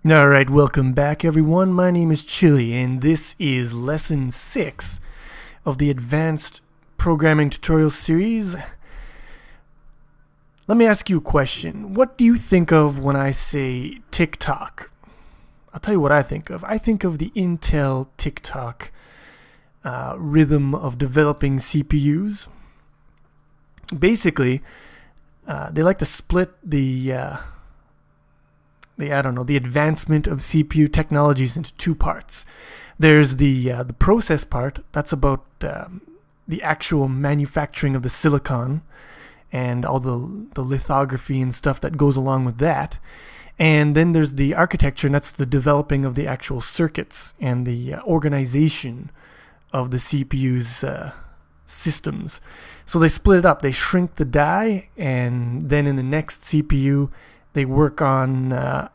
Alright, welcome back everyone. My name is Chili and this is lesson 6 of the advanced programming tutorial series. Let me ask you a question. What do you think of when I say tick-tock? I'll tell you what I think of. I think of the Intel tick-tock rhythm of developing CPUs. Basically, they like to split the advancement of CPU technologies into two parts. There's the process part. That's about the actual manufacturing of the silicon and all the lithography and stuff that goes along with that. And then there's the architecture, and that's the developing of the actual circuits and the organization of the CPU's systems. So they split it up. They shrink the die, and then in the next CPU they work on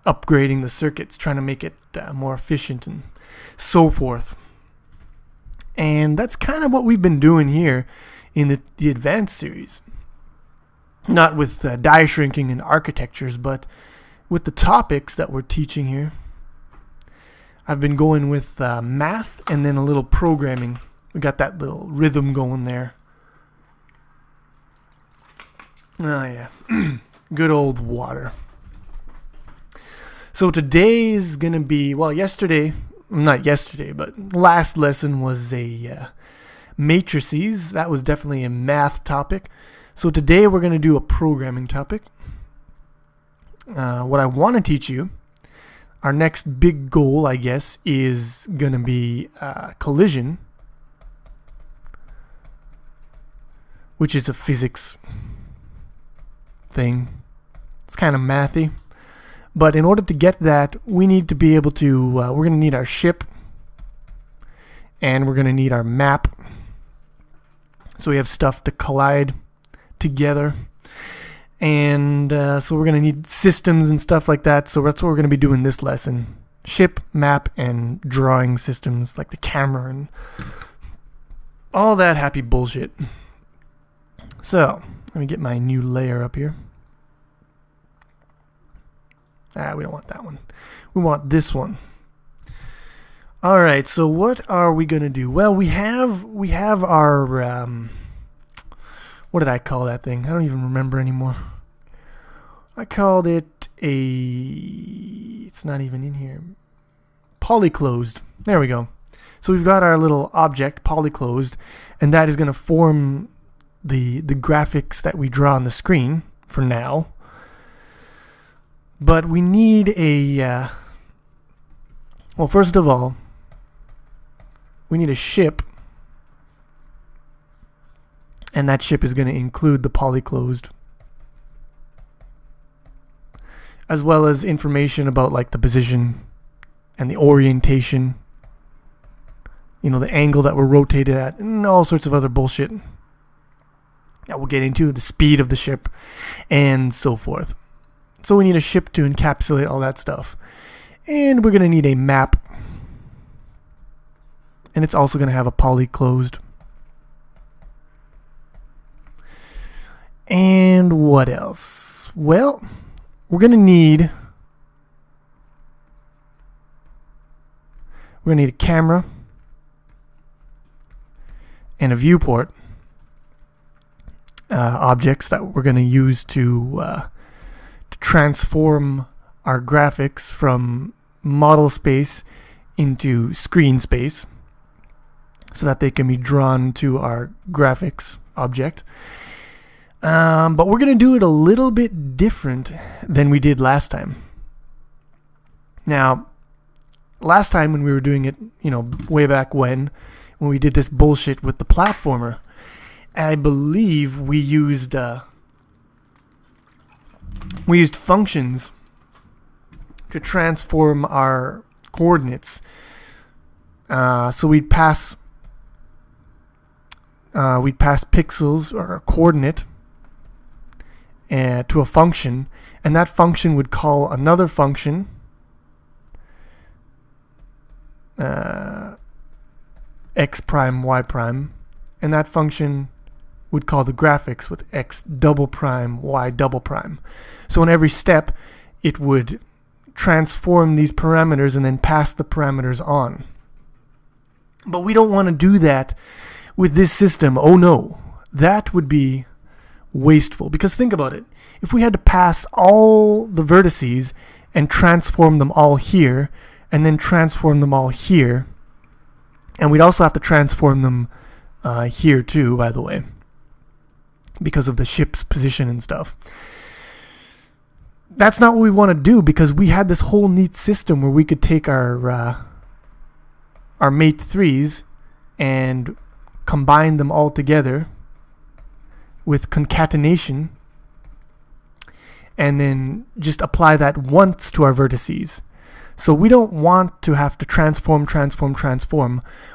upgrading the circuits, trying to make it more efficient and so forth. And that's kind of what we've been doing here in the advanced series. Not with die shrinking and architectures, but with the topics that we're teaching here. I've been going with math and then a little programming. We got that little rhythm going there. Oh yeah, good old water. So today's gonna be, well, not yesterday, but last lesson was a matrices. That was definitely a math topic. So today we're gonna do a programming topic. What I want to teach you, our next big goal, I guess, is gonna be collision, which is a physics thing. It's kind of mathy. But in order to get that, we need to be able to, we're going to need our ship, and we're going to need our map. So we have stuff to collide together. And so we're going to need systems and stuff like that. So that's what we're going to be doing this lesson. Ship, map, and drawing systems like the camera and all that happy bullshit. So let me get my new layer up here. We don't want that one. We want this one. Alright, so what are we going to do? Well, we have our, what did I call that thing? I don't even remember anymore. I called it it's not even in here. Polyclosed. There we go. So we've got our little object, polyclosed, and that is going to form the graphics that we draw on the screen for now. But we need a, well, first of all, we need a ship, and that ship is going to include the polyclosed, as well as information about like the position and the orientation, you know, the angle that we're rotated at, and all sorts of other bullshit that we'll get into, the speed of the ship, and so forth. So we need a ship to encapsulate all that stuff. And we're going to need a map. And it's also going to have a polyclosed. And what else? Well, we're going to need a camera and a viewport objects that we're going to use to transform our graphics from model space into screen space so that they can be drawn to our graphics object. But we're going to do it a little bit different than we did last time. Now, last time when we were doing it, you know, way back when we did this bullshit with the platformer, I believe we used functions to transform our coordinates. So we'd pass pixels or a coordinate to a function, and that function would call another function x prime y prime, and that function would call the graphics with x double prime y double prime. So in every step it would transform these parameters and then pass the parameters on. But we don't want to do that with this system. Oh no, that would be wasteful. Because think about it. If we had to pass all the vertices and transform them all here, and then transform them all here, and we'd also have to transform them here too, by the way, because of the ship's position and stuff. That's not what we want to do, because we had this whole neat system where we could take our mate 3s and combine them all together with concatenation, and then just apply that once to our vertices. So we don't want to have to transform.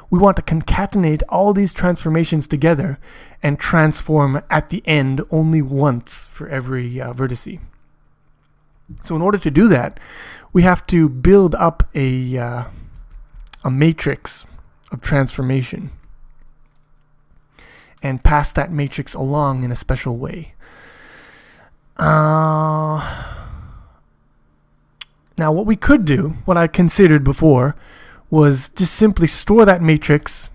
We want to concatenate all these transformations together and transform at the end only once for every vertice. So in order to do that, we have to build up a matrix of transformation and pass that matrix along in a special way. Now what we could do, what I considered before, was just simply store that matrix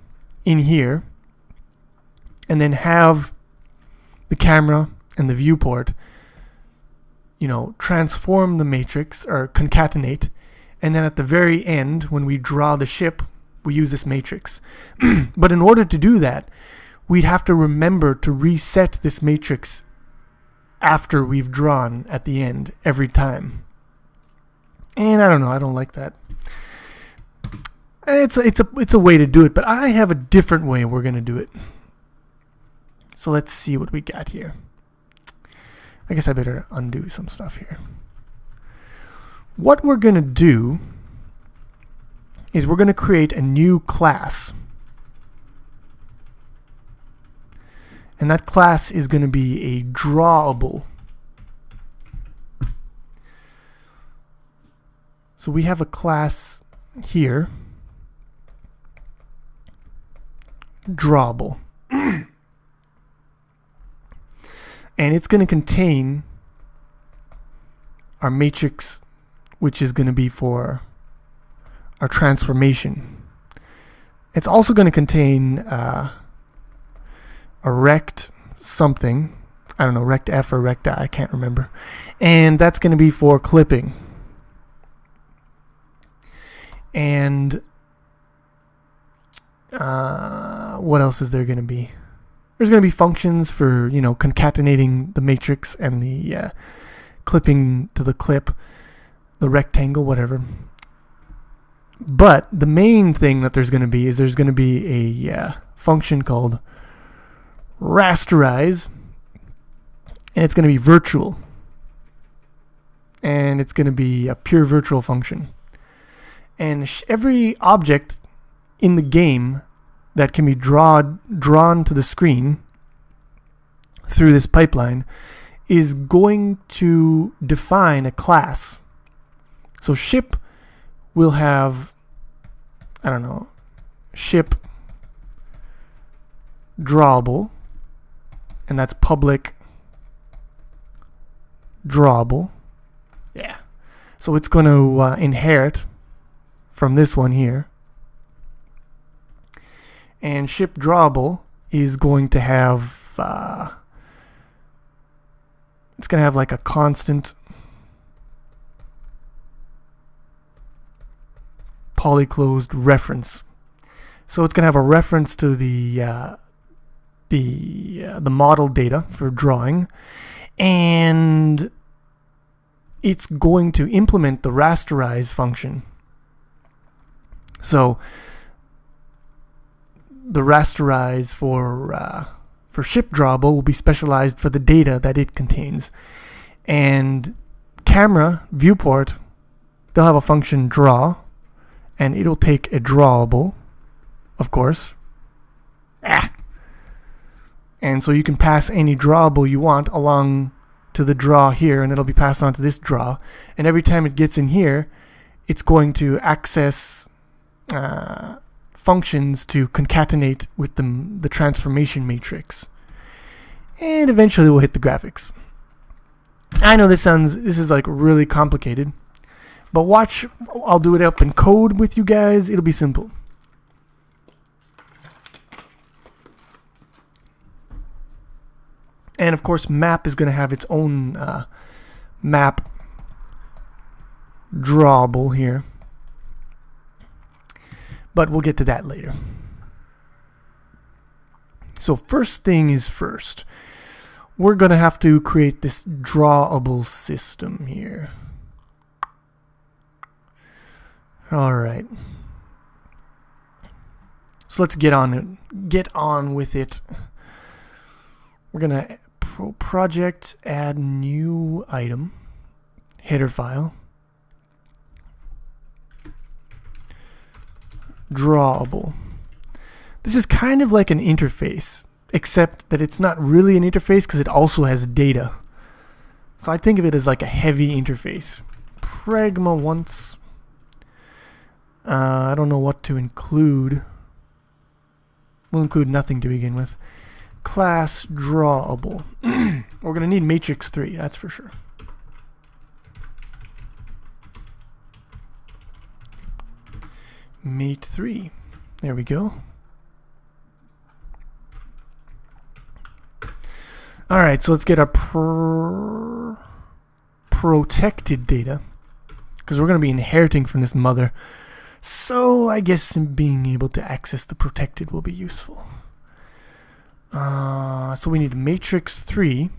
in here and then have the camera and the viewport, transform the matrix or concatenate, and then at the very end, when we draw the ship, we use this matrix. But in order to do that, we'd have to remember to reset this matrix after we've drawn at the end every time. And I don't know, I don't like that. It's a way to do it, but I have a different way we're going to do it. So let's see what we got here. I guess I better undo some stuff here. What we're going to do is we're going to create a new class. And that class is going to be a drawable. So we have a class here, drawable. And it's going to contain our matrix, which is going to be for our transformation. It's also going to contain a rect something. I don't know, rect F or rect I can't remember. And that's going to be for clipping. And what else is there going to be? There's going to be functions for, concatenating the matrix and the clipping to the clip, the rectangle, whatever. But the main thing that there's going to be is there's going to be a function called rasterize, and it's going to be virtual. And it's going to be a pure virtual function. And every object in the game that can be drawn to the screen through this pipeline is going to define a class. So ship will have, ship drawable, and that's public drawable. Yeah. So it's going to inherit from this one here. And ship drawable is going to have it's going to have like a constant polyclosed reference. So it's going to have a reference to the model data for drawing, and it's going to implement the rasterize function. So the rasterize for ship drawable will be specialized for the data that it contains. And camera, viewport, they'll have a function draw, and it'll take a drawable, of course. And so you can pass any drawable you want along to the draw here, and it'll be passed on to this draw. And every time it gets in here, it's going to access functions to concatenate with the transformation matrix. And eventually we'll hit the graphics. I know this is like really complicated, But watch, I'll do it up in code with you guys. It'll be simple. And of course, map is going to have its own map drawable here. But we'll get to that later. So first thing is first. We're going to have to create this drawable system here. Alright. So let's get on with it. We're going to project, add new item, header file, drawable. This is kind of like an interface, except that it's not really an interface because it also has data. So I think of it as like a heavy interface. Pragma once. I don't know what to include. We'll include nothing to begin with. Class drawable. We're going to need matrix 3, that's for sure. Mate 3. There we go. Alright, so let's get our protected data, because we're going to be inheriting from this mother. So I guess being able to access the protected will be useful. So we need matrix 3,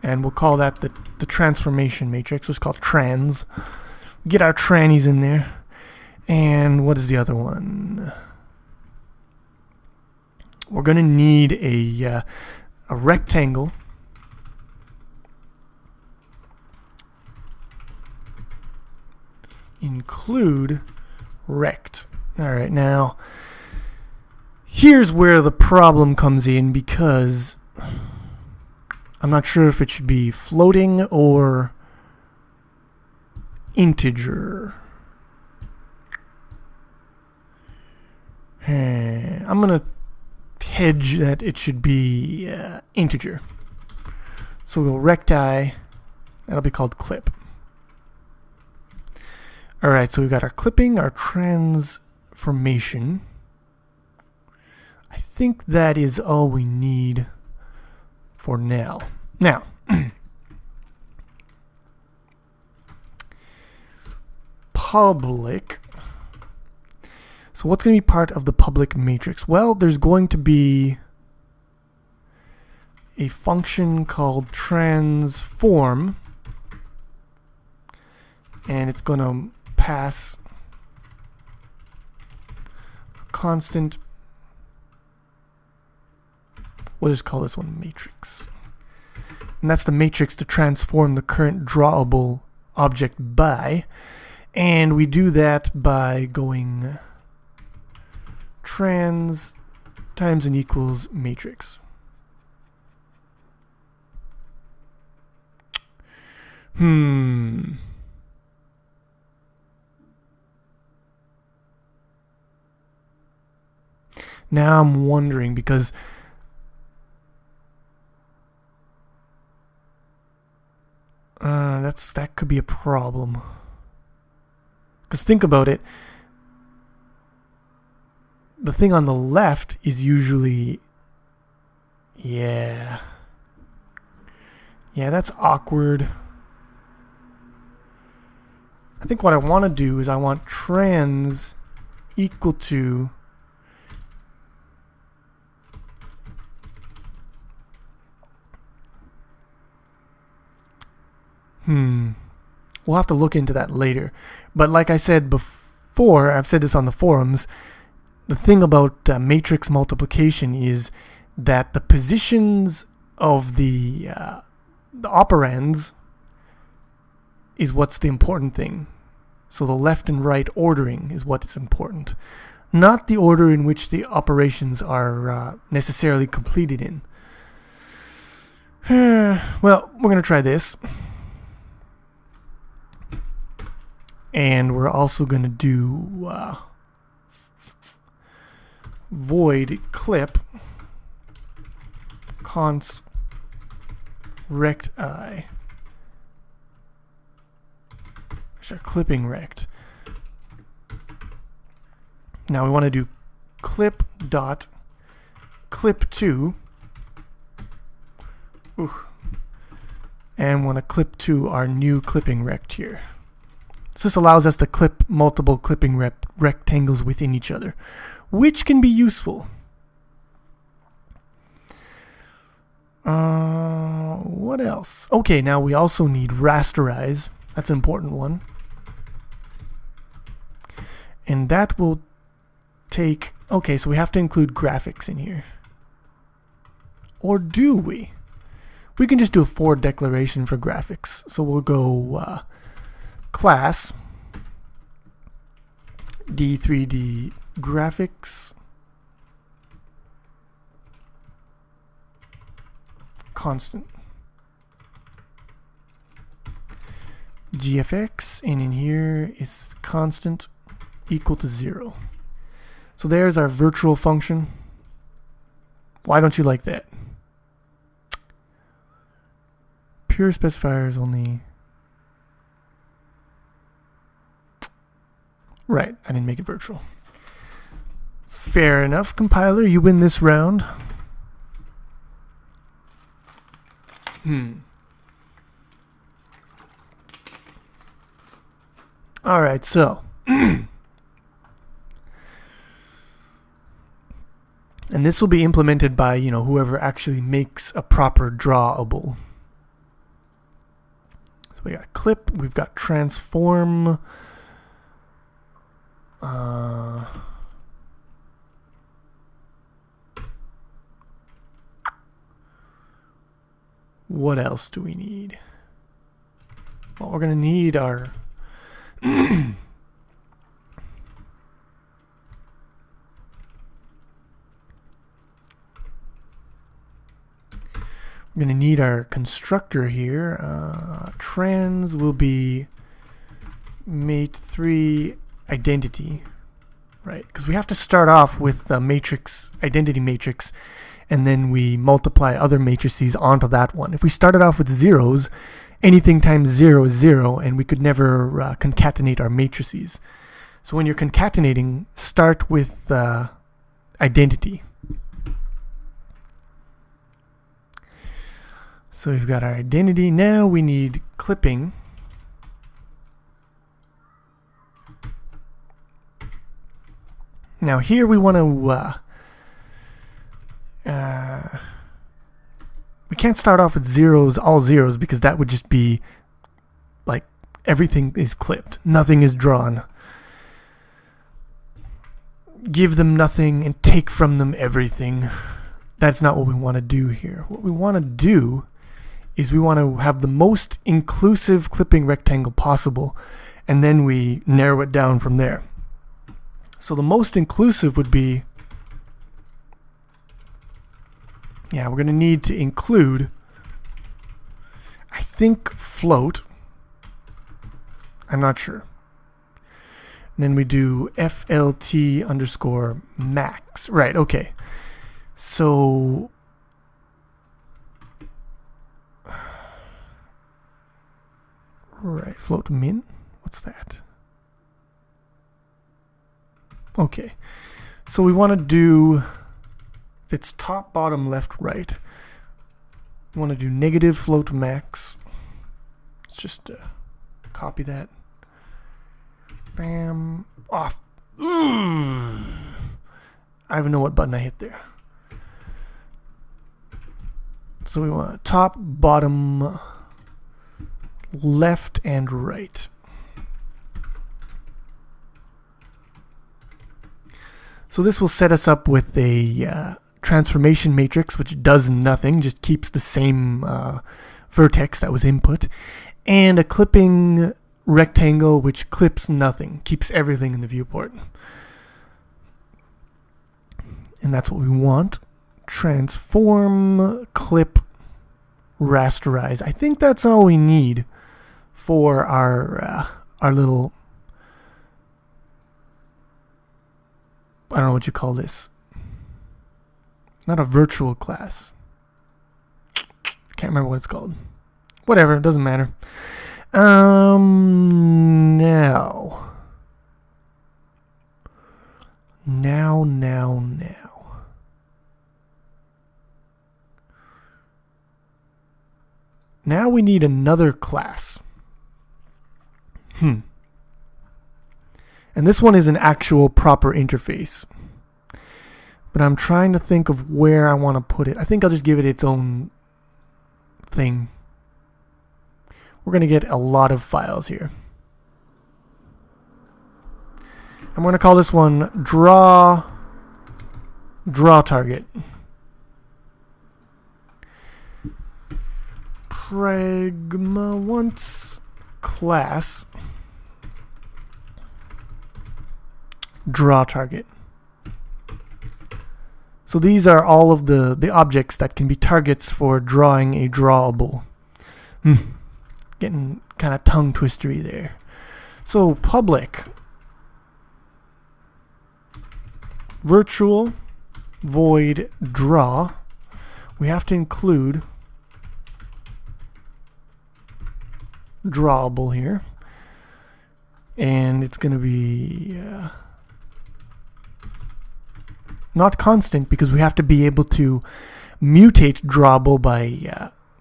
and we'll call that the transformation matrix. It's called trans. Get our trannies in there. And what is the other one? We're going to need a rectangle. Include rect. Alright, now here's where the problem comes in, because I'm not sure if it should be floating or integer. I'm going to hedge that it should be integer. So we'll go recti. That'll be called clip. Alright, so we've got our clipping, our transformation. I think that is all we need for now. Now, public. So what's going to be part of the public matrix? Well, there's going to be a function called transform, and it's going to pass constant. We'll just call this one matrix. And that's the matrix to transform the current drawable object by. And we do that by going trans times and equals matrix. Now I'm wondering, because that could be a problem. Because think about it. The thing on the left is usually, yeah, that's awkward. I think what I want to do is I want trans equal to we'll have to look into that later. But like I said before, I've said this on the forums, the thing about matrix multiplication is that the positions of the operands is what's the important thing. So the left and right ordering is what is important, not the order in which the operations are necessarily completed in. Well, we're going to try this. And we're also going to do void clip const recti. our clipping rect. Now we want to do clip dot clip to, and want to clip to our new clipping rect here. So this allows us to clip multiple clipping rectangles within each other, which can be useful. What else? Okay, now we also need rasterize. That's an important one. And that will take... Okay, so we have to include graphics in here. Or do we? We can just do a for declaration for graphics. So we'll go class d3d graphics constant gfx, and in here is constant equal to 0. So there's our virtual function. Why don't you like that? Pure specifiers only. Right, I didn't make it virtual. Fair enough, compiler, you win this round. Alright, so and this will be implemented by, you know, whoever actually makes a proper drawable. So we got clip, we've got transform, what else do we need? Well, we're going to need our we're going to need our constructor here. Trans will be mate3 identity, right? Because we have to start off with the matrix, identity matrix, and then we multiply other matrices onto that one. If we started off with zeros, anything times 0 is 0, and we could never concatenate our matrices. So when you're concatenating, start with identity. So we've got our identity. Now we need clipping. Now here we want to we can't start off with zeros, all zeros, because that would just be like everything is clipped, nothing is drawn. Give them nothing and take from them everything. That's not what we want to do here. What we want to do is we want to have the most inclusive clipping rectangle possible, and then we narrow it down from there. So the most inclusive would be, yeah, we're going to need to include, I think, float. I'm not sure. And then we do FLT underscore max. Right, okay. So right, float min? What's that? Okay. So we want to do, if it's top, bottom, left, right, we want to do negative float max. Let's just copy that. Bam. Off. I don't even know what button I hit there. So we want top, bottom, left, and right. So this will set us up with a transformation matrix, which does nothing, just keeps the same vertex that was input, and a clipping rectangle which clips nothing, keeps everything in the viewport. And that's what we want. Transform, clip, rasterize. I think that's all we need for our little, I don't know what you call this. Not a virtual class. Can't remember what it's called. Whatever, it doesn't matter. Now. Now we need another class. And this one is an actual proper interface. But I'm trying to think of where I want to put it. I think I'll just give it its own thing. We're going to get a lot of files here. I'm going to call this one draw target. Pragma once class draw target. So these are all of the objects that can be targets for drawing a drawable. Getting kind of tongue twistery there. So public virtual void draw. We have to include drawable here, and it's going to be not constant because we have to be able to mutate drawable by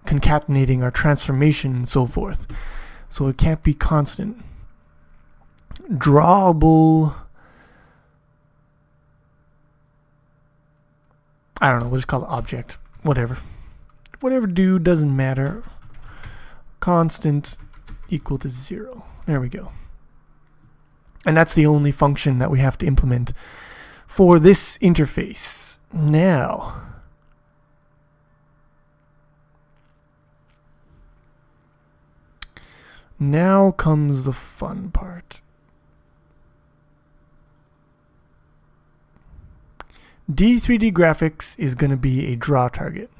concatenating our transformation and so forth. So it can't be constant. Drawable, I don't know, we'll just call it object. Whatever, dude, doesn't matter. Constant equal to 0. There we go. And that's the only function that we have to implement for this interface. Now comes the fun part. D3D graphics is going to be a draw target.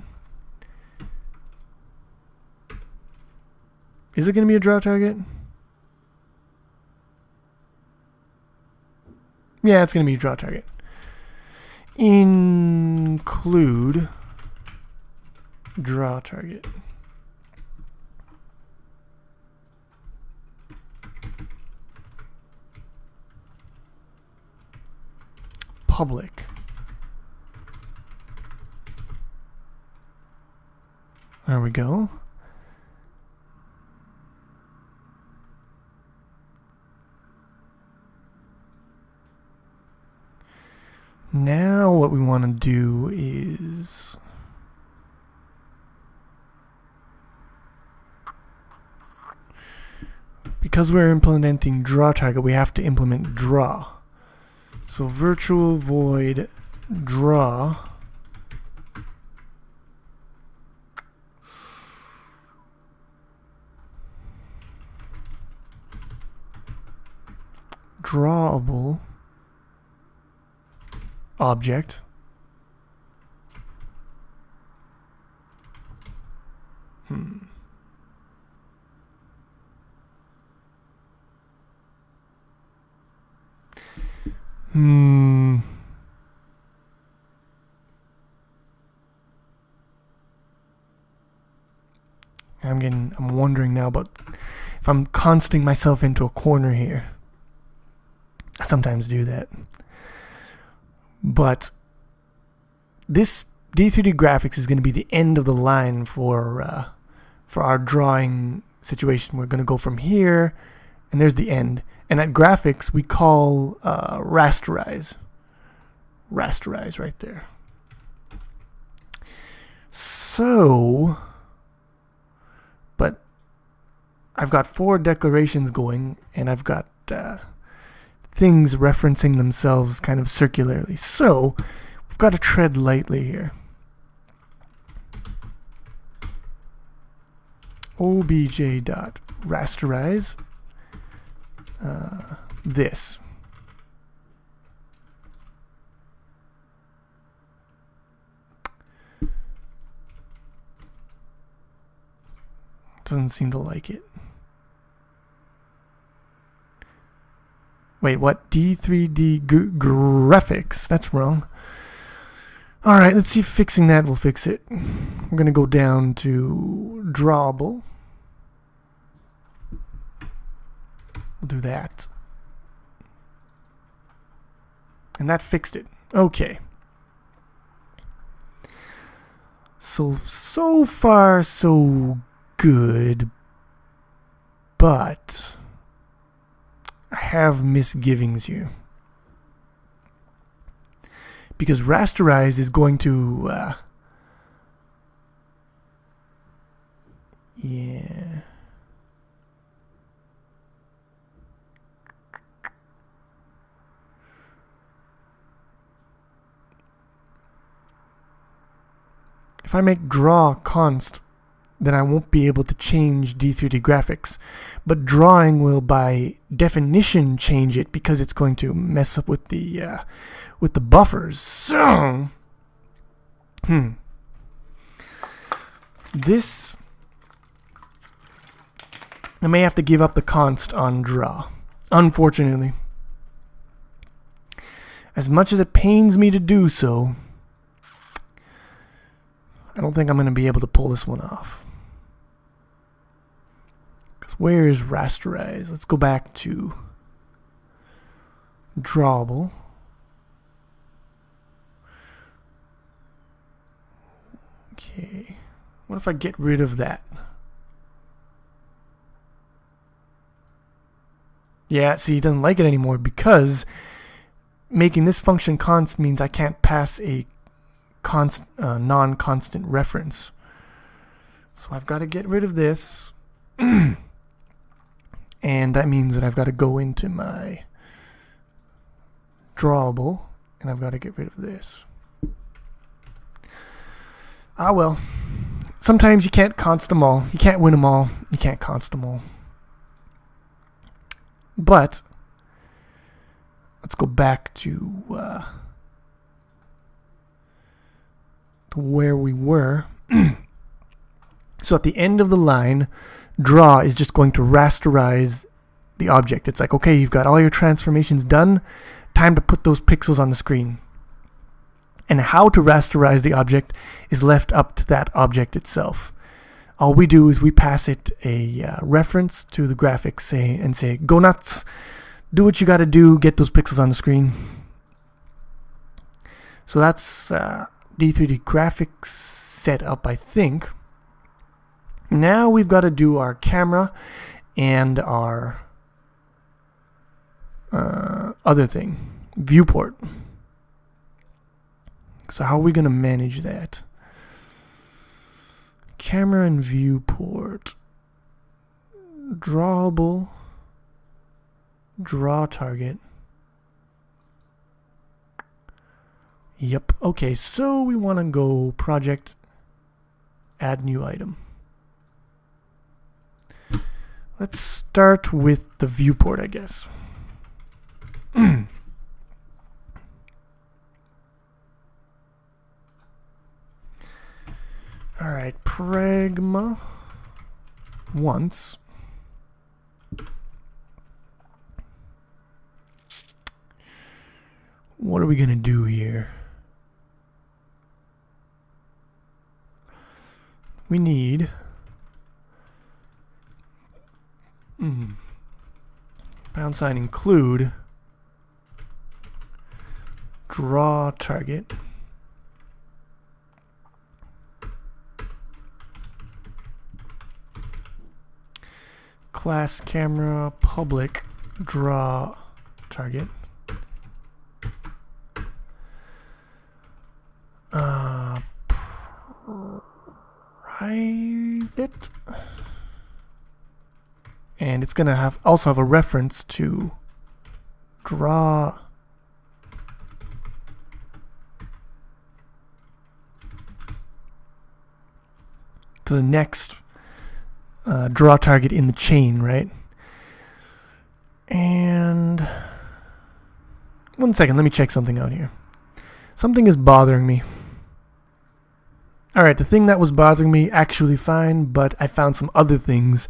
Is it going to be a draw target? Yeah, it's going to be a draw target. Include draw target. Public. There we go. Now what we want to do is because we're implementing draw target, we have to implement draw. So virtual void draw drawable object I'm wondering now about if I'm consting myself into a corner here. I sometimes do that. But this D3D graphics is going to be the end of the line for our drawing situation. We're going to go from here, and there's the end. And at graphics, we call rasterize. Rasterize right there. So, but I've got 4 declarations going, and I've got things referencing themselves kind of circularly. So we've got to tread lightly here. obj.rasterize this. Doesn't seem to like it. Wait, what? D3D graphics? That's wrong. Alright, let's see if fixing that will fix it. We're going to go down to drawable. do that. And that fixed it. Okay. So far, so good. But I have misgivings here. Because rasterize is going to... yeah... If I make draw const, then I won't be able to change D3D graphics. But drawing will by definition change it because it's going to mess up with the buffers. So, this, I may have to give up the const on draw, unfortunately. As much as it pains me to do so, I don't think I'm going to be able to pull this one off. Because where is rasterize? Let's go back to drawable. Okay. What if I get rid of that? Yeah, see, he doesn't like it anymore because making this function const means I can't pass a non-constant reference. So I've got to get rid of this. And that means that I've got to go into my drawable and I've got to get rid of this. Ah well. Sometimes you can't const them all. You can't win them all. You can't const them all. But let's go back to where we were. So at the end of the line, draw is just going to rasterize the object. It's like, okay, you've got all your transformations done, time to put those pixels on the screen. And how to rasterize the object is left up to that object itself. All we do is we pass it a reference to the graphics and say, go nuts, do what you got to do, get those pixels on the screen. So that's D3D graphics set up, I think. Now we've got to do our camera and our other thing, viewport. So how are we going to manage that? Camera and viewport. Drawable. Draw target. Yep. Okay, so we want to go project, add new item. Let's start with the viewport, I guess. All right, pragma once. What are we gonna do here? We need pound sign include draw target class camera public draw target private, and it's gonna also have a reference to draw to the next draw target in the chain, right? And 1 second, let me check something out here. Something is bothering me. Alright, the thing that was bothering me actually fine, but I found some other things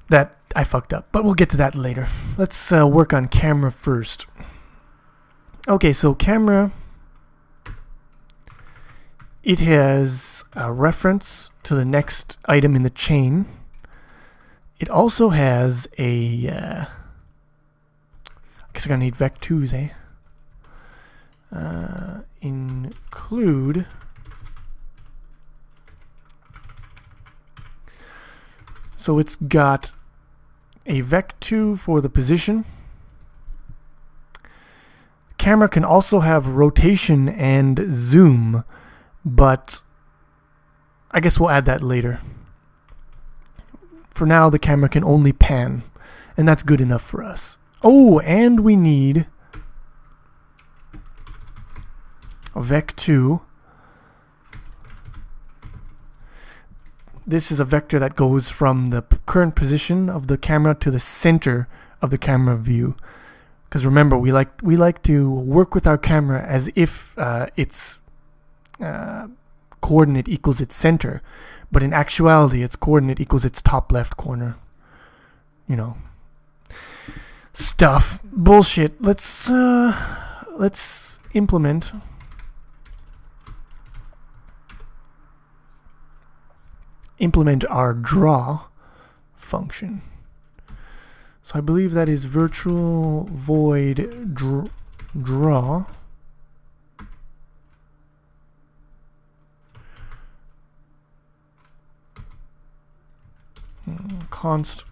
that I fucked up. But we'll get to that later. Let's work on camera first. Okay, so camera, it has a reference to the next item in the chain. it also has a, I guess I'm gonna need vec2s, eh? Include so it's got a vec2 for the position. Camera can also have rotation and zoom, but I guess we'll add that later. For now, the camera can only pan, and that's good enough for us. Oh, and we need a vec2. This is a vector that goes from the current position of the camera to the center of the camera view. Because remember, we like to work with our camera as if its coordinate equals its center, but in actuality, its coordinate equals its top left corner. You know, stuff, bullshit. Let's implement our draw function. So I believe that is virtual void draw. Const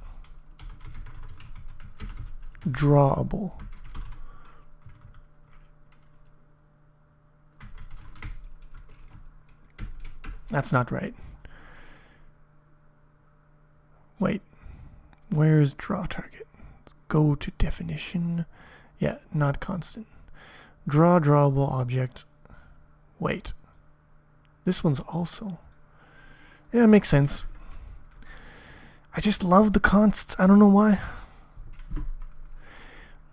drawable. That's not right. Wait, where's draw target? Let's go to definition. Yeah, not constant. Draw drawable object. Wait, this one's also. Yeah, it makes sense. I just love the consts. I don't know why.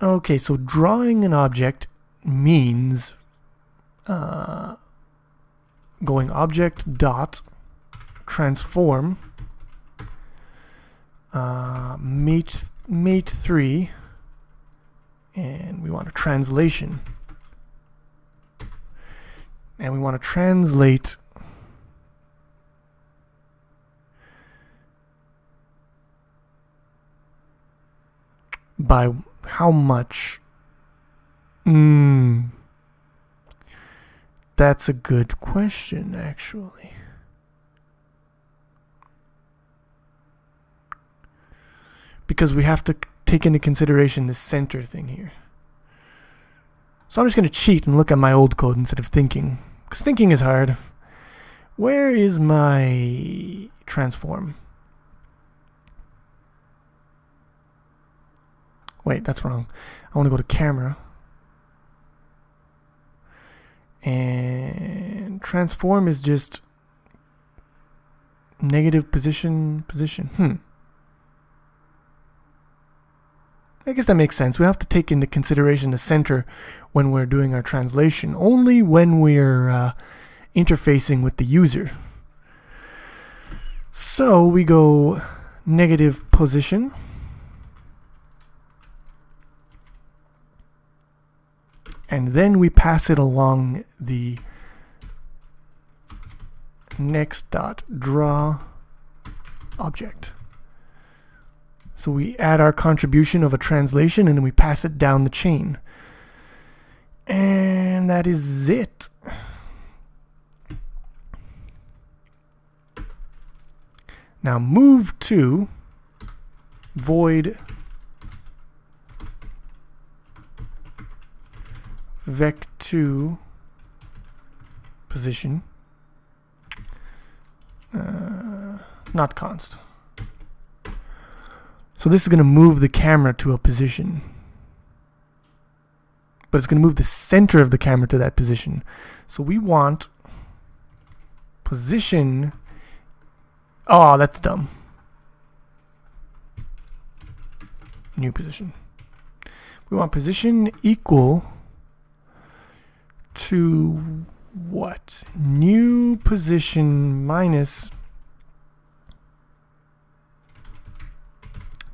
Okay, so drawing an object means going object dot transform mate 3, and we want a translation, and we want to translate by how much? That's a good question, actually. Because we have to take into consideration the center thing here. So I'm just going to cheat and look at my old code instead of thinking. Because thinking is hard. Where is my transform? Wait, that's wrong. I want to go to camera. And transform is just negative position. I guess that makes sense. We have to take into consideration the center when we're doing our translation, only when we're interfacing with the user. So we go negative position. And then we pass it along the next dot draw object. So we add our contribution of a translation and then we pass it down the chain. And that is it. Now move to void vec2 position, not const. So this is going to move the camera to a position, but it's going to move the center of the camera to that position. So we want position. Oh, that's dumb. New position. We want position equal to what? New position minus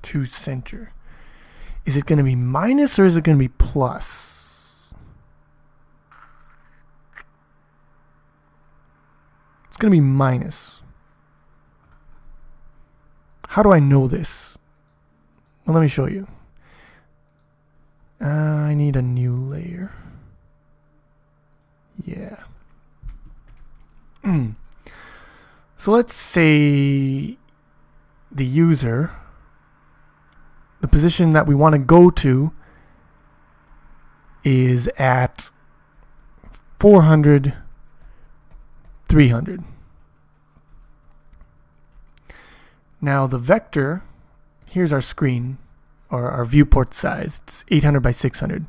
to center. Is it going to be minus or is it going to be plus? It's going to be minus. How do I know this? Well, let me show you. I need a new layer. Yeah. So let's say the user, the position that we want to go to is at 400, 300. Now the vector, here's our screen, or our viewport size. It's 800 by 600.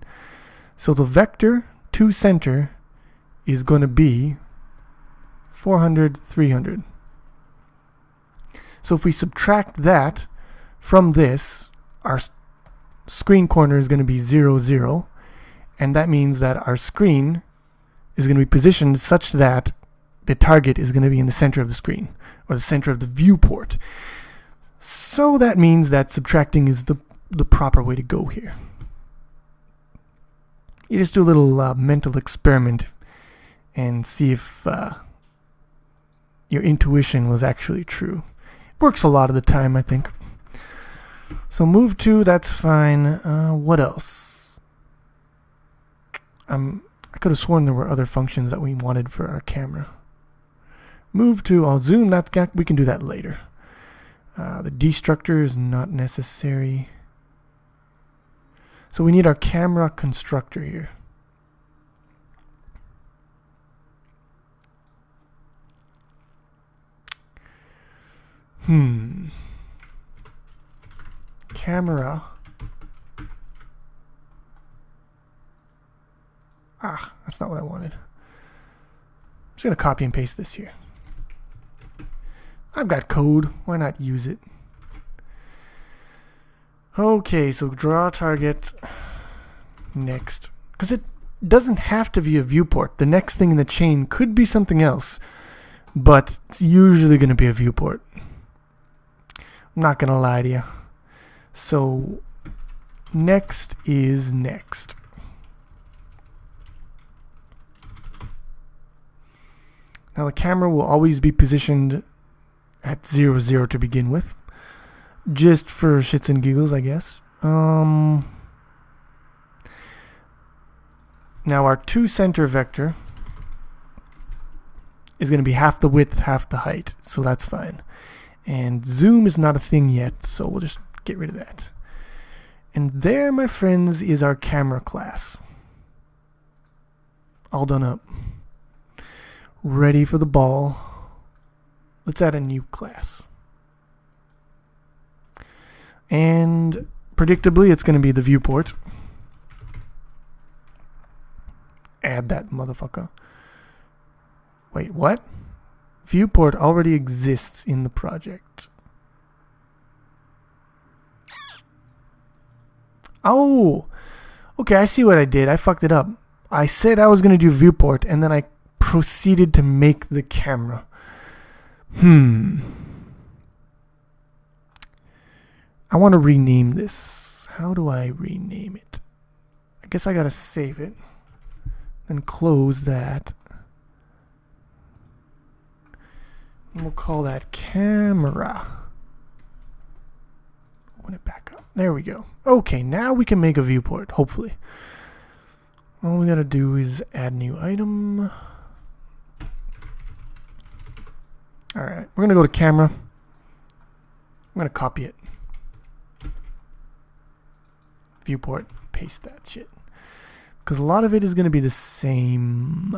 So the vector to center is going to be 400, 300. So if we subtract that from this, our screen corner is going to be 0, 0. And that means that our screen is going to be positioned such that the target is going to be in the center of the screen, or the center of the viewport. So that means that subtracting is the proper way to go here. You just do a little mental experiment and see if your intuition was actually true. Works a lot of the time, I think. So move to, that's fine. What else? I could have sworn there were other functions that we wanted for our camera. Move to, I'll zoom, we can do that later. The destructor is not necessary. So we need our camera constructor here. Camera. That's not what I wanted. I'm just going to copy and paste this here. I've got code. Why not use it? Okay, so draw target next. Because it doesn't have to be a viewport. The next thing in the chain could be something else, but it's usually going to be a viewport. I'm not going to lie to you. So next is next. Now the camera will always be positioned at 0, 0 to begin with. Just for shits and giggles, I guess. Now our to center vector is going to be half the width, half the height. So that's fine. And zoom is not a thing yet, so we'll just get rid of that. And there, my friends, is our camera class. All done up. Ready for the ball. Let's add a new class. And predictably, it's going to be the viewport. Add that motherfucker. Wait, what? Viewport already exists in the project. Oh! Okay, I see what I did. I fucked it up. I said I was going to do viewport, and then I proceeded to make the camera. I want to rename this. How do I rename it? I guess I gotta save it and close that. And we'll call that camera. Open it back up. There we go. Okay, now we can make a viewport, hopefully. All we gotta do is add new item. Alright, we're gonna go to camera. I'm gonna copy it. Viewport, paste that shit. Because a lot of it is gonna be the same.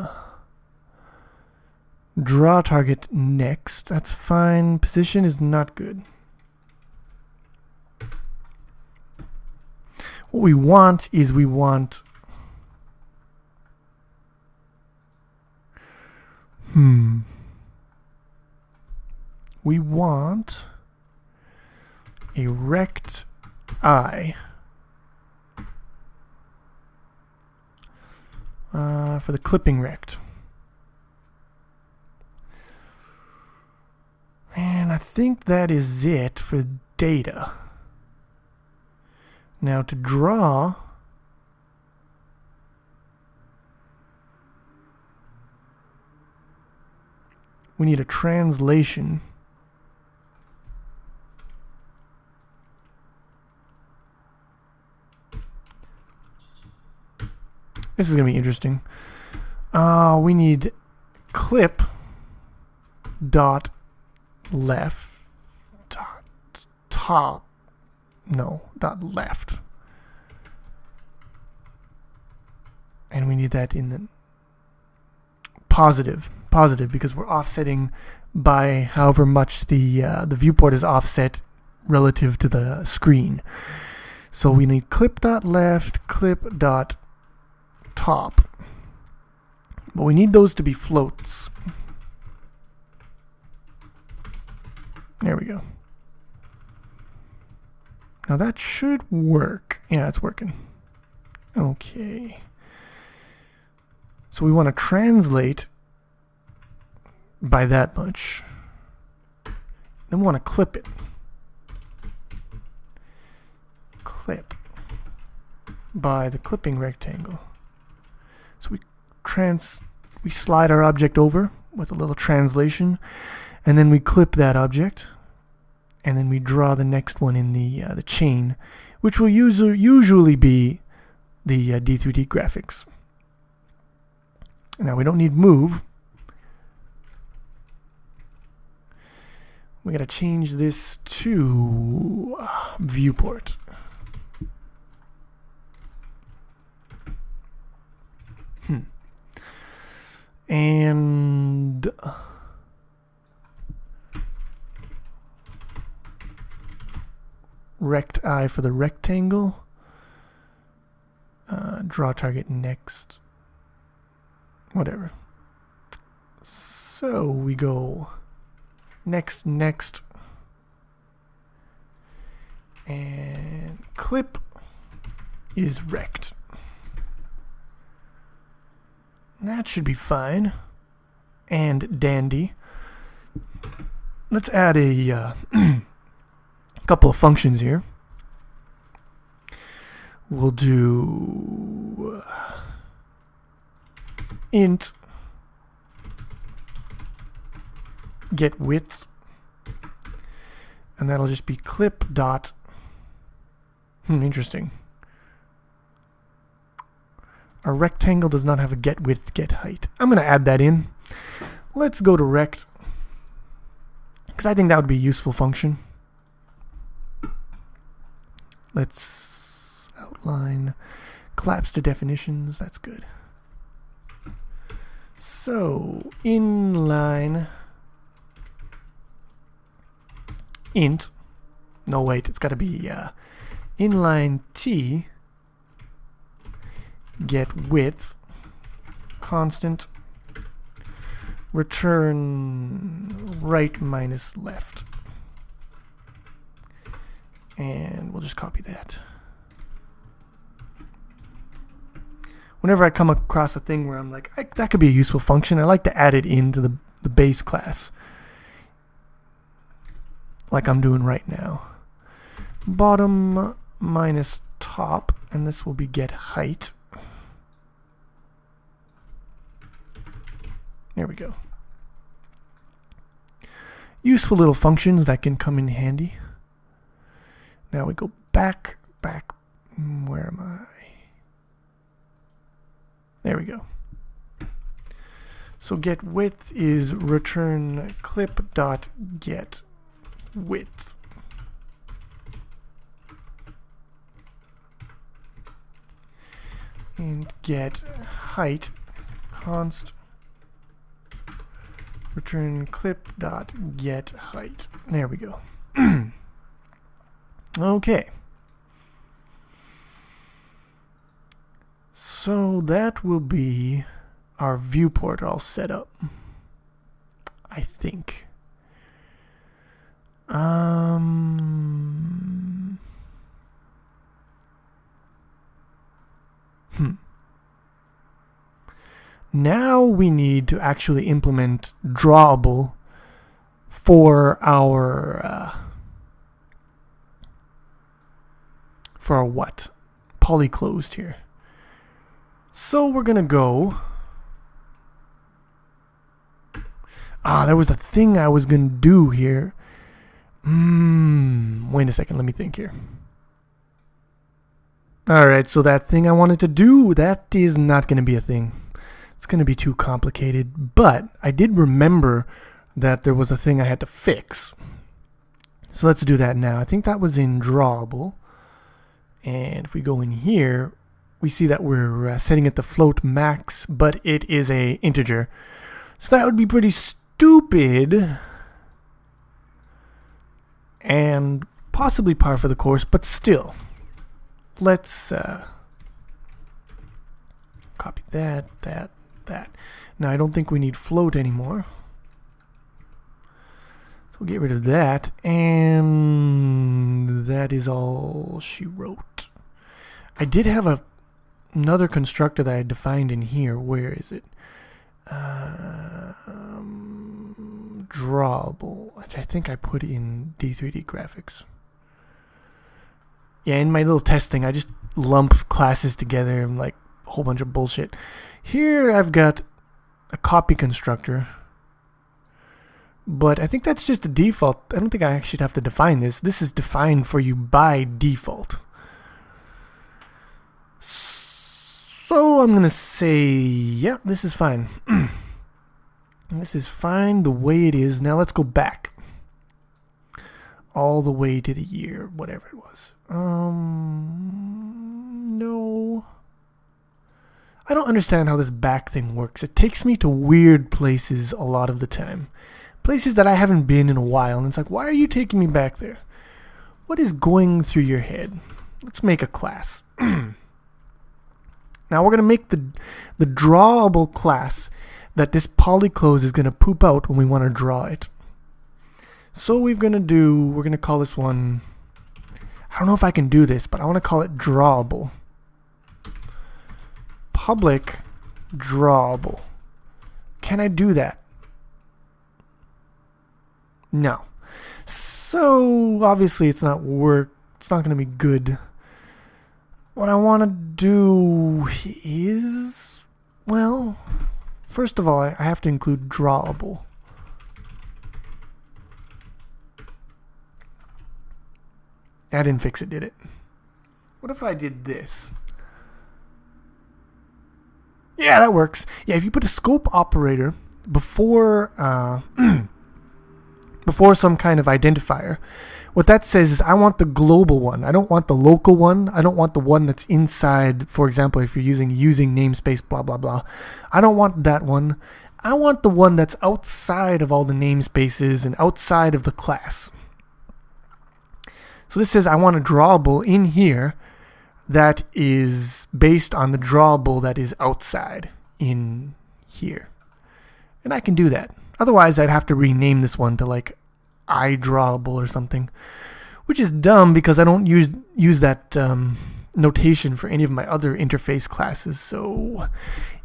Draw target next. That's fine. Position is not good. What we want is we want a rect eye for the clipping rect. And I think that is it for data. Now to draw, we need a translation. This is going to be interesting. We need clip dot left dot top. No, dot left. And we need that in the positive because we're offsetting by however much the viewport is offset relative to the screen. So we need clip dot left, clip dot top. But we need those to be floats. There we go. Now that should work. Yeah, it's working. Okay. So we want to translate by that much. Then we want to clip it. Clip by the clipping rectangle. So we slide our object over with a little translation, and then we clip that object, and then we draw the next one in the chain, which will usually be the D3D graphics. Now we don't need move. We gotta change this to viewport. And rect eye for the rectangle. Draw target next. Whatever. So we go next, and clip is rect. That should be fine and dandy. Let's add a couple of functions here. We'll do int get width, and that'll just be clip dot. Interesting. A rectangle does not have a get width, get height. I'm going to add that in. Let's go to rect, because I think that would be a useful function. Let's outline, collapse to definitions. That's good. So inline int. No, wait. It's got to be inline t get width constant return right minus left, and we'll just copy that. Whenever I come across a thing where I'm like, that could be a useful function, I like to add it into the base class, like I'm doing right now. Bottom minus top, and this will be get height. There we go. Useful little functions that can come in handy. Now we go back, where am I? There we go. So get width is return clip dot get width. And get height const return clip dot get height. There we go. Okay. So that will be our viewport all set up, I think. Now we need to actually implement drawable for our what? Polyclosed here. So we're gonna go. There was a thing I was gonna do here. Wait a second, let me think here. Alright, so that thing I wanted to do, that is not going to be a thing. It's going to be too complicated, but I did remember that there was a thing I had to fix. So let's do that now. I think that was in drawable. And if we go in here, we see that we're setting it to float max, but it is a integer. So that would be pretty stupid and possibly par for the course, but still. Let's copy that. Now I don't think we need float anymore. So we'll get rid of that, and that is all she wrote. I did have another constructor that I defined in here. Where is it? Drawable. I think I put in D3D graphics. Yeah, in my little test thing, I just lump classes together and like a whole bunch of bullshit. Here I've got a copy constructor, but I think that's just a default. I don't think I actually have to define this. This is defined for you by default. So I'm going to say, yeah, this is fine. This is fine the way it is. Now let's go back. All the way to the year, whatever it was. No. I don't understand how this back thing works. It takes me to weird places a lot of the time. Places that I haven't been in a while, and it's like, why are you taking me back there? What is going through your head? Let's make a class. Now we're going to make the drawable class that this polyclose is going to poop out when we want to draw it. So we're going to call this one, I don't know if I can do this, but I want to call it drawable. Public drawable. Can I do that? No. So obviously it's not going to be good. What I want to do is, well, first of all, I have to include drawable. That didn't fix it, did it? What if I did this? Yeah, that works. Yeah, if you put a scope operator before before some kind of identifier, what that says is I want the global one. I don't want the local one. I don't want the one that's inside, for example, if you're using namespace blah blah blah. I don't want that one. I want the one that's outside of all the namespaces and outside of the class. So this says I want a drawable in here that is based on the drawable that is outside in here. And I can do that. Otherwise, I'd have to rename this one to like iDrawable or something, which is dumb because I don't use that notation for any of my other interface classes. So,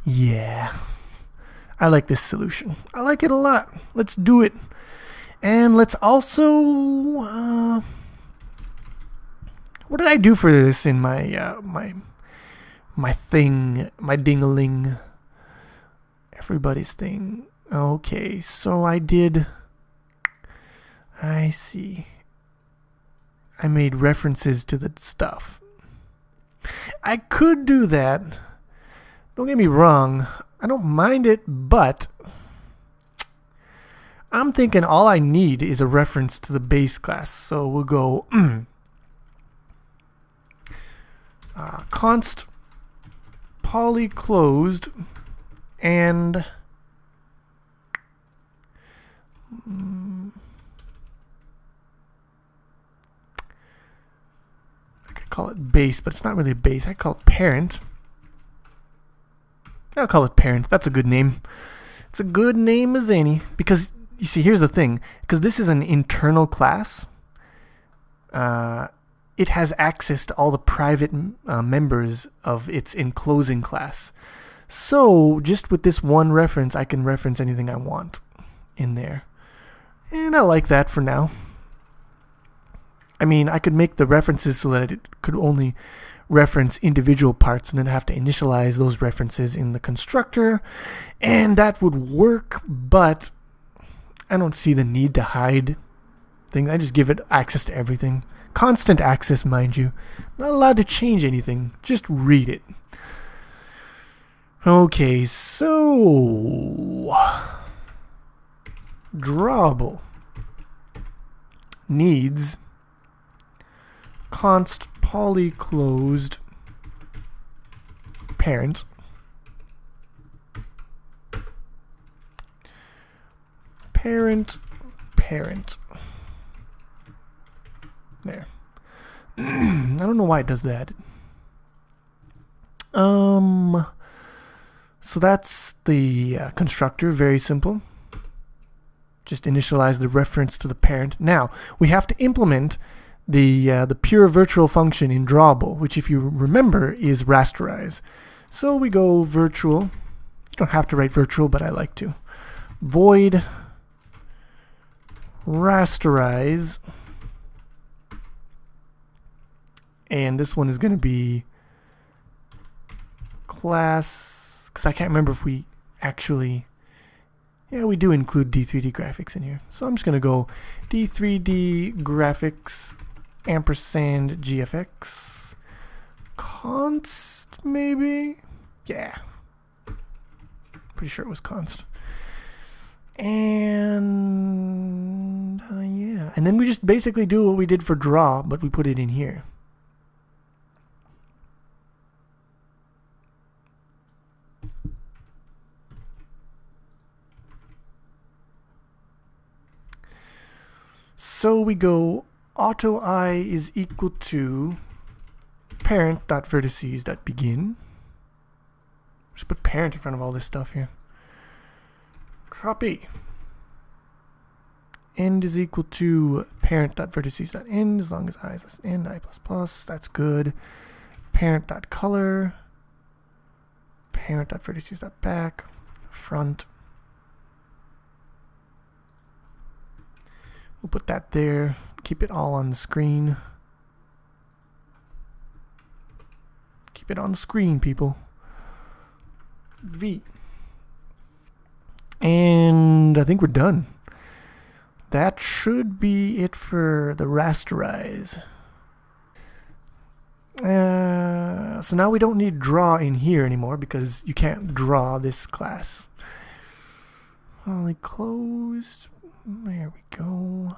yeah. I like this solution. I like it a lot. Let's do it. And let's also... what did I do for this in my my thing, my ding-a-ling, everybody's thing? Okay, so I see. I made references to the stuff. I could do that. Don't get me wrong. I don't mind it, but I'm thinking all I need is a reference to the base class. So we'll go const poly closed and I could call it base, but it's not really a base. I call it parent. I'll call it parent. That's a good name. It's a good name as any, because you see, here's the thing, because this is an internal class, it has access to all the private members of its enclosing class. So just with this one reference, I can reference anything I want in there. And I like that for now. I mean, I could make the references so that it could only reference individual parts and then have to initialize those references in the constructor. And that would work, but I don't see the need to hide things. I just give it access to everything. constant access, mind you. Not allowed to change anything, just read it. Okay, so drawable needs const poly closed parent parent. There. I don't know why it does that. So that's the constructor, very simple. Just initialize the reference to the parent. Now, we have to implement the pure virtual function in drawable, which if you remember is rasterize. So we go virtual. You don't have to write virtual, but I like to. Void rasterize, and this one is going to be class, because I can't remember if we actually, yeah, we do include D3D graphics in here, so I'm just going to go D3D graphics ampersand GFX const, maybe, yeah, pretty sure it was const. And yeah, and then we just basically do what we did for draw, but we put it in here. So we go auto I is equal to parent.vertices.begin. Just put parent in front of all this stuff here. Copy. End is equal to parent.vertices.end, as long as I is less than n, I++, that's good. Parent.color, parent.vertices.back, front. We'll put that there, keep it all on the screen. Keep it on the screen, people. V. And I think we're done. That should be it for the rasterize. So now we don't need draw in here anymore because you can't draw this class. Only closed. There we go.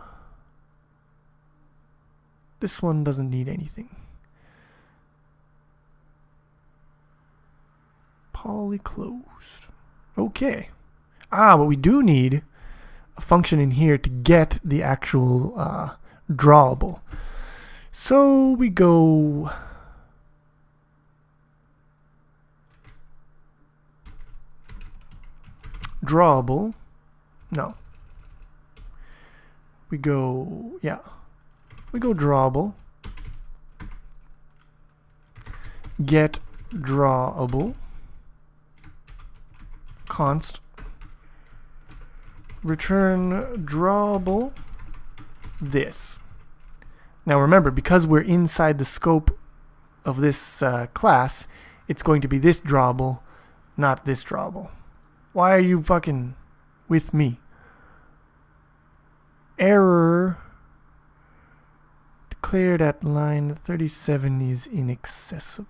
This one doesn't need anything. Poly closed. Okay. But we do need a function in here to get the actual drawable. So we go drawable. No. We go, yeah. We go drawable. Get drawable. Const. Return drawable this. Now remember, because we're inside the scope of this class, it's going to be this drawable, not this drawable. Why are you fucking with me? Error. Declared at line 37 is inaccessible.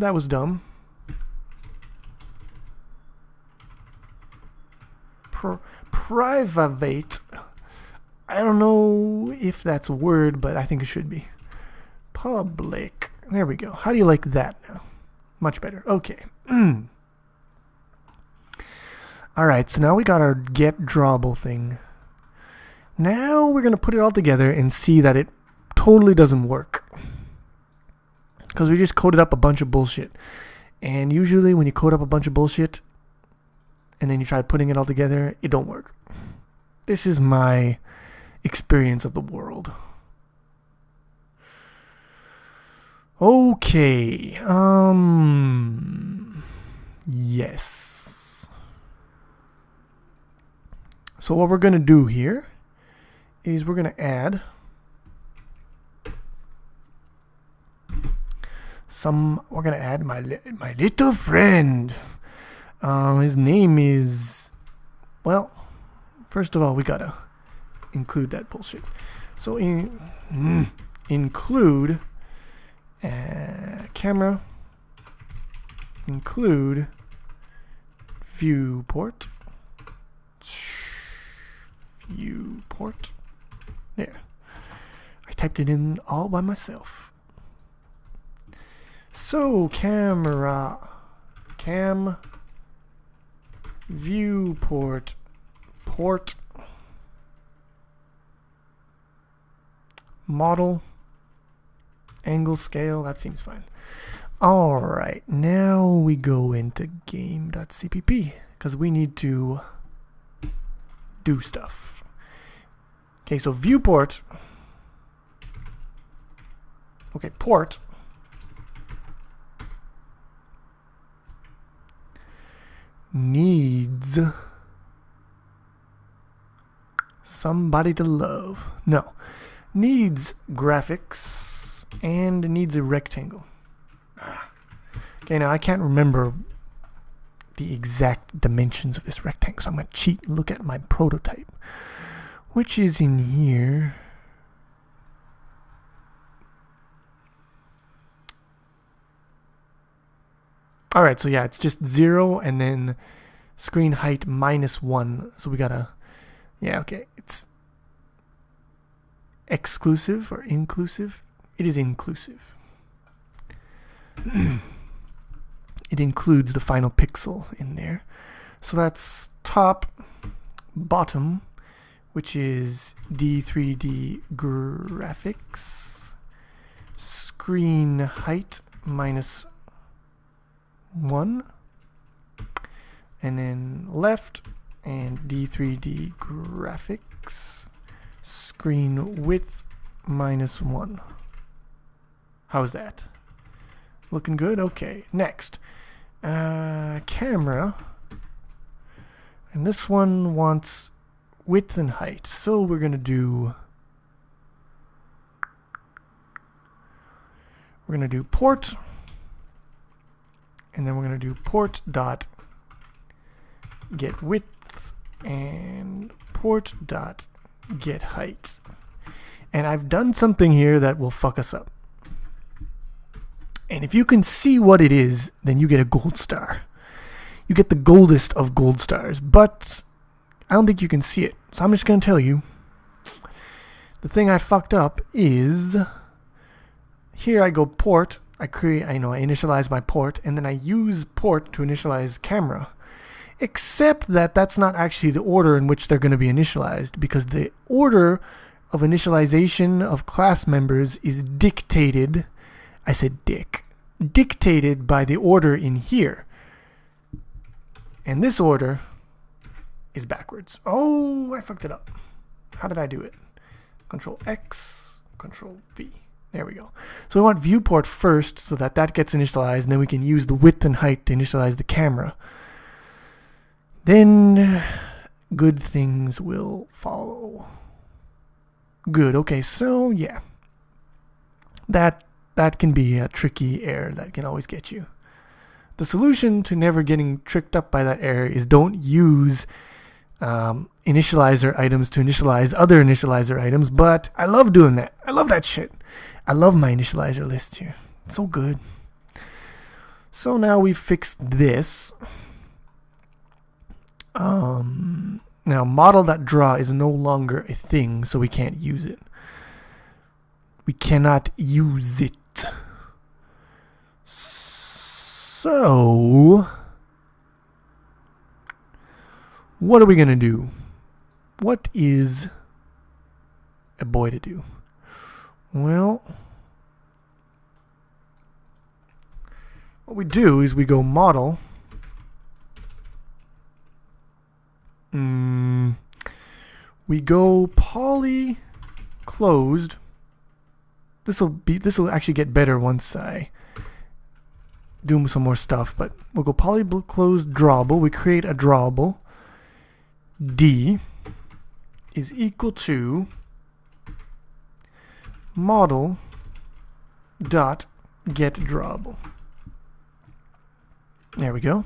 That was dumb. Private. I don't know if that's a word, but I think it should be. Public. There we go. How do you like that now? Much better. Okay. Alright, so now we got our get drawable thing. Now we're going to put it all together and see that it totally doesn't work. Because we just coded up a bunch of bullshit. And usually when you code up a bunch of bullshit and then you try putting it all together, it don't work. This is my experience of the world. Okay. Yes. So what we're going to do here is we're going to add we're going to add my little friend. His name is, well, first of all, we gotta include that bullshit. So include camera, include viewport, there. I typed it in all by myself. So camera, viewport, port, model, angle, scale, that seems fine. Alright, now we go into game.cpp because we need to do stuff. Okay, so viewport, okay, port, needs somebody to love. No, needs graphics and needs a rectangle. Okay, now I can't remember the exact dimensions of this rectangle, so I'm going to cheat and look at my prototype, which is in here. Alright, so yeah, it's just 0 and then screen height -1. So we gotta, yeah, okay, it's exclusive or inclusive? It is inclusive. It includes the final pixel in there. So that's top, bottom, which is D3D graphics, screen height -1, and then left and D3D graphics, screen width -1. How's that? Looking good? Okay, next. Camera. And this one wants width and height. So we're going to do... We're going to do port. And then we're going to do port dot get width and port dot get height. And I've done something here that will fuck us up. And if you can see what it is, then you get a gold star. You get the goldest of gold stars, but I don't think you can see it. So I'm just going to tell you. The thing I fucked up is here I go port. I initialize my port, and then I use port to initialize camera. Except that that's not actually the order in which they're going to be initialized, because the order of initialization of class members is dictated. I said dictated by the order in here. And this order is backwards. Oh, I fucked it up. How did I do it? Control X, Control V. There we go. So we want viewport first so that that gets initialized, and then we can use the width and height to initialize the camera. Then good things will follow. Good. Okay, so yeah. That can be a tricky error that can always get you. The solution to never getting tricked up by that error is don't use initializer items to initialize other initializer items, but I love doing that. I love that shit. I love my initializer list here. It's so good. So now we've fixed this. Now model.draw is no longer a thing, so we can't use it. We cannot use it. So what are we going to do? What is a boy to do? Well, what we do is we go model. We go poly closed. This will actually get better once I do some more stuff, but we'll go poly closed drawable. We create a drawable. D is equal to model dot get drawable. There we go.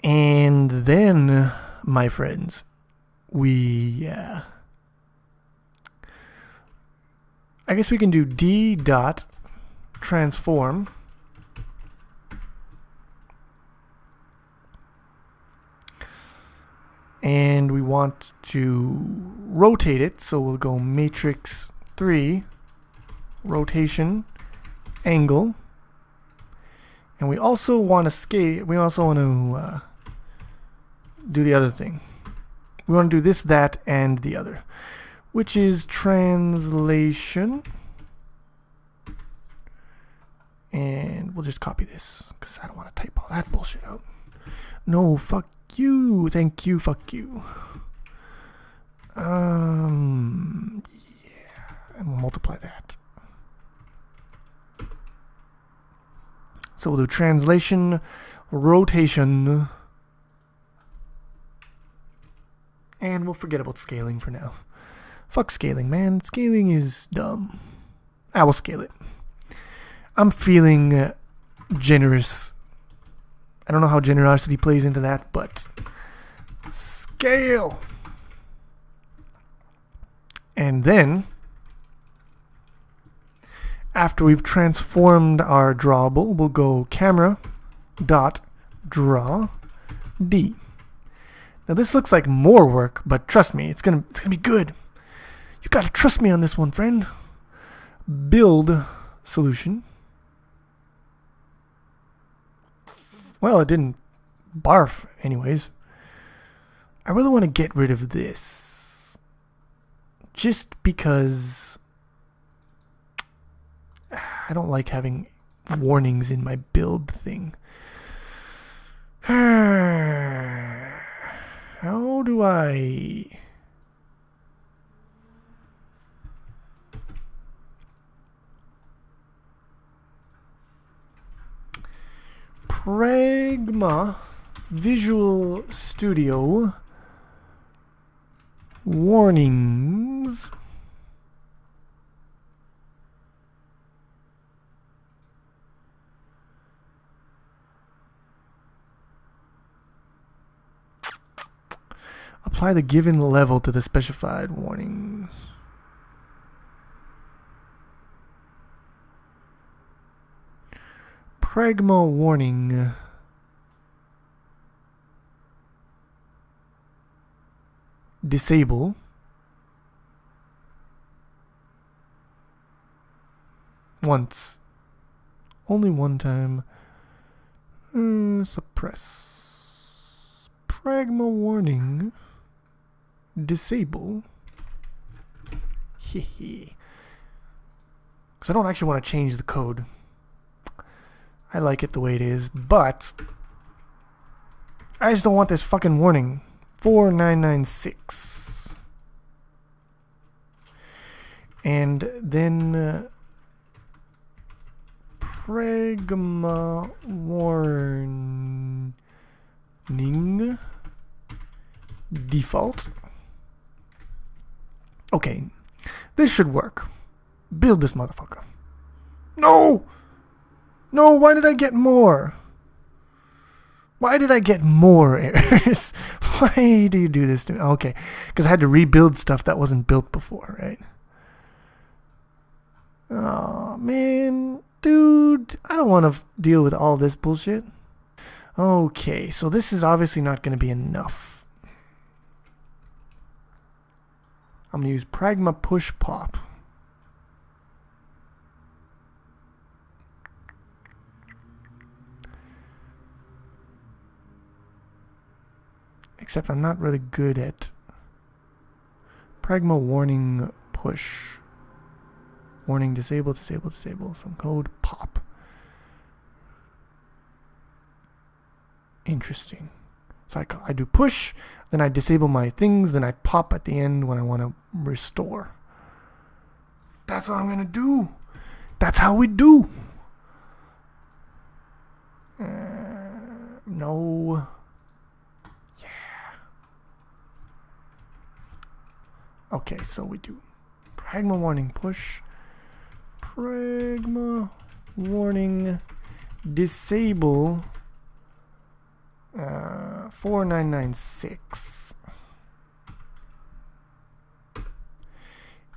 And then my friends, we I guess we can do d dot transform and we want to rotate it, so we'll go matrix 3 rotation angle, and we also want to scale. We also want to do the other thing. We want to do this, that, and the other, which is translation. And we'll just copy this because I don't want to type all that bullshit out. No, fuck you. Thank you. Fuck you. Yeah, and we'll multiply that. So we'll do translation, rotation, and we'll forget about scaling for now. Fuck scaling, man. Scaling is dumb. I will scale it. I'm feeling generous. I don't know how generosity plays into that, but scale. And then, after we've transformed our drawable, we'll go camera dot draw D. Now this looks like more work, but trust me, it's gonna be good. You gotta trust me on this one, friend. Build solution. Well, it didn't barf anyways. I really want to get rid of this. Just because I don't like having warnings in my build thing. How do I... Pragma Visual Studio warnings. Apply the given level to the specified warnings. Pragma warning. Disable. Once. Only one time. Suppress. Pragma warning. Disable. Hehe. Because I don't actually want to change the code. I like it the way it is, but I just don't want this fucking warning. 4996. And then Pragma warning default. Okay, this should work. Build this motherfucker. No! No, why did I get more? Why did I get more errors? Why do you do this to me? Okay, because I had to rebuild stuff that wasn't built before, right? Oh, man. Dude, I don't want to deal with all this bullshit. Okay, so this is obviously not going to be enough. I'm going to use Pragma push pop. Except I'm not really good at Pragma warning push. Warning disable, disable, disable. Some code pop. Interesting. So I do push, then I disable my things, then I pop at the end when I want to restore. That's what I'm going to do. That's how we do. No. Okay, so we do Pragma warning push, Pragma warning disable 4996.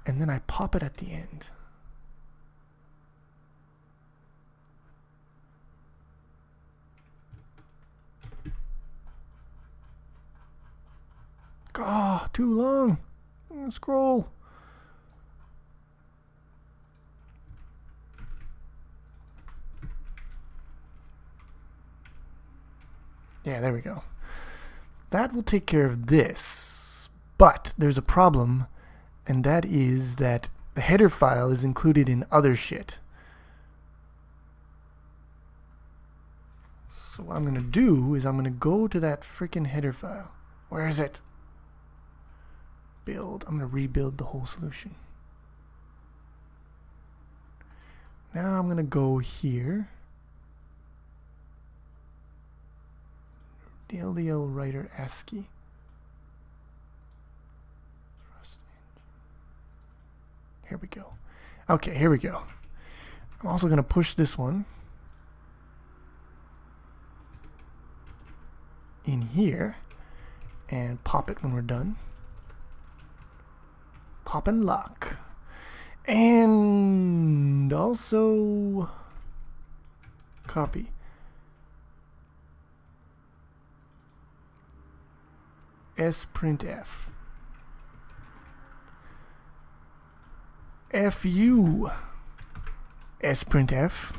And then I pop it at the end. Ah, too long. Scroll. Yeah, there we go. That will take care of this. But there's a problem, and that is that the header file is included in other shit. So what I'm going to do is I'm going to go to that freaking header file. Where is it? Build. I'm going to rebuild the whole solution. Now I'm going to go here. DLDL writer ASCII. Here we go. Okay, here we go. I'm also going to push this one in here and pop it when we're done. Pop and lock. And also copy. sprintf. fu sprintf.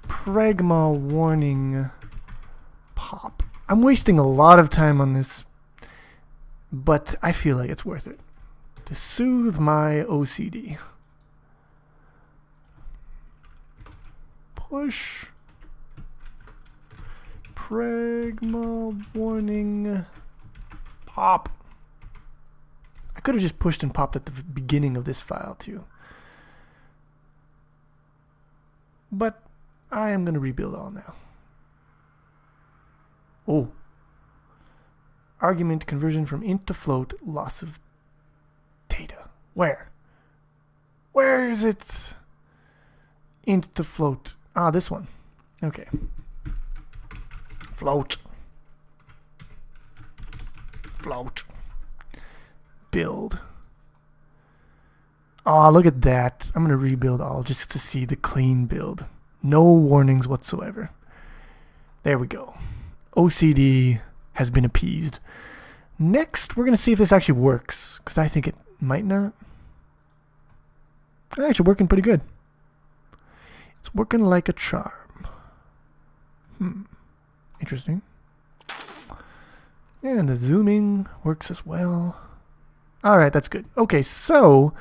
Pragma warning pop. I'm wasting a lot of time on this, but I feel like it's worth it to soothe my OCD. Push Pragma warning pop. I could have just pushed and popped at the beginning of this file too, but I am going to rebuild all now. Oh, argument conversion from int to float, loss of data. Where is it? Int to float. Ah, this one. Okay. Float. Build. Ah, look at that. I'm going to rebuild all just to see the clean build. No warnings whatsoever. There we go. OCD has been appeased. Next, we're going to see if this actually works, because I think it might not. It's actually working pretty good. It's working like a charm. Interesting. And the zooming works as well. Alright, that's good. Okay, so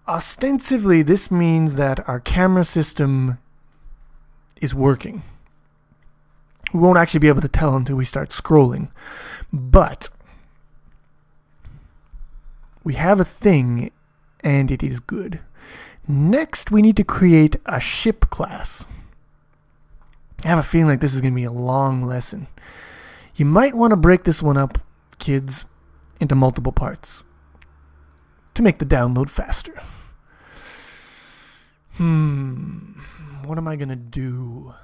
ostensibly this means that our camera system is working. We won't actually be able to tell until we start scrolling. But we have a thing, and it is good. Next, we need to create a ship class. I have a feeling like this is going to be a long lesson. You might want to break this one up, kids, into multiple parts to make the download faster. What am I going to do?